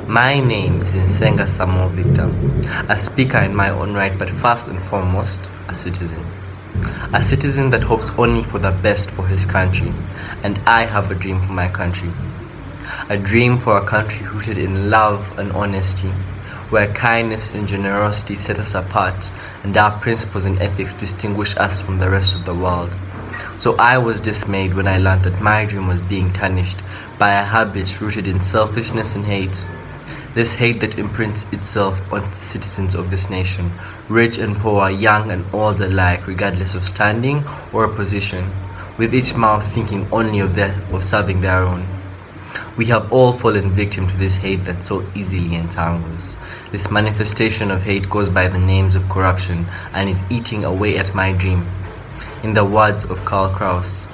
My name is Nsenga Samuel Victor, a speaker in my own right, but first and foremost, a citizen. A citizen that hopes only for the best for his country, and I have a dream for my country. A dream for a country rooted in love and honesty, where kindness and generosity set us apart, and our principles and ethics distinguish us from the rest of the world. So I was dismayed when I learned that my dream was being tarnished by a habit rooted in selfishness and hate. This hate that imprints itself on the citizens of this nation, rich and poor, young and old alike, regardless of standing or position, with each mouth thinking only of serving their own. We have all fallen victim to this hate that so easily entangles. This manifestation of hate goes by the names of corruption and is eating away at my dream. In the words of Karl Kraus,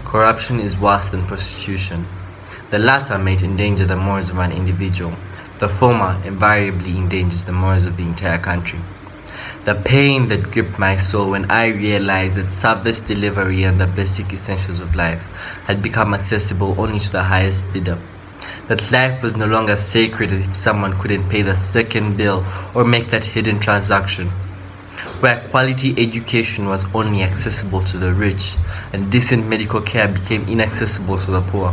corruption is worse than prostitution. The latter may endanger the morals of an individual. The former invariably endangers the morals of the entire country. The pain that gripped my soul when I realized that service delivery and the basic essentials of life had become accessible only to the highest bidder. That life was no longer sacred if someone couldn't pay the second bill or make that hidden transaction. Where quality education was only accessible to the rich and decent medical care became inaccessible to the poor.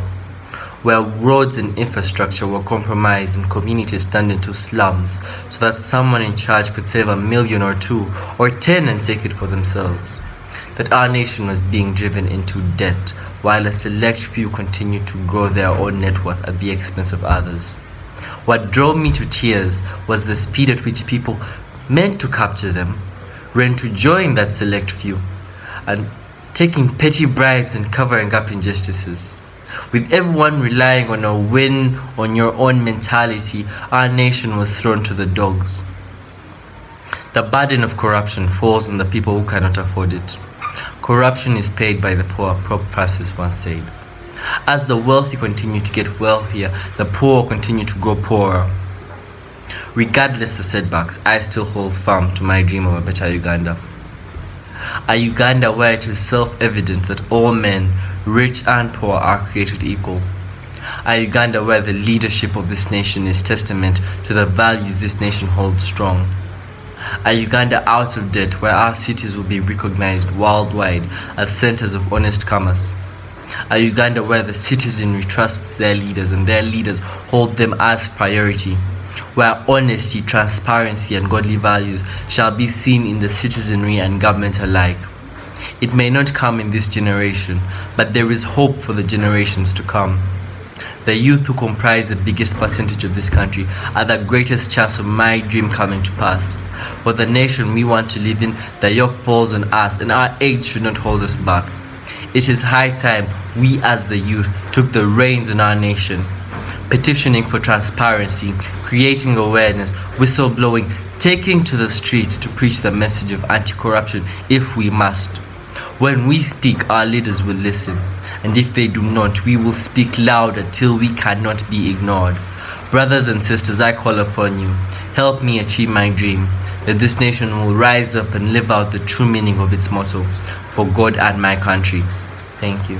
Where roads and infrastructure were compromised and communities turned into slums so that someone in charge could save $1 million or $2 or $10 and take it for themselves. That our nation was being driven into debt while a select few continued to grow their own net worth at the expense of others. What drove me to tears was the speed at which people meant to capture them ran to join that select few and taking petty bribes and covering up injustices. With everyone relying on a win on your own mentality, our nation was thrown to the dogs. The burden of corruption falls on the people who cannot afford it. Corruption is paid by the poor, Pope Francis once said. As the wealthy continue to get wealthier, the poor continue to grow poorer. Regardless the setbacks, I still hold firm to my dream of a better Uganda. A Uganda where it is self-evident that all men, rich and poor, are created equal. A Uganda where the leadership of this nation is testament to the values this nation holds strong. A Uganda out of debt where our cities will be recognized worldwide as centers of honest commerce. A Uganda where the citizenry trusts their leaders and their leaders hold them as priority. Where honesty, transparency and godly values shall be seen in the citizenry and government alike. It may not come in this generation, but there is hope for the generations to come. The youth who comprise the biggest percentage of this country are the greatest chance of my dream coming to pass. For the nation we want to live in, the yoke falls on us and our age should not hold us back. It is high time we as the youth took the reins on our nation. Petitioning for transparency, creating awareness, whistleblowing, taking to the streets to preach the message of anti-corruption if we must. When we speak, our leaders will listen, and if they do not, we will speak louder till we cannot be ignored. Brothers and sisters, I call upon you. Help me achieve my dream, that this nation will rise up and live out the true meaning of its motto, for God and my country. Thank you.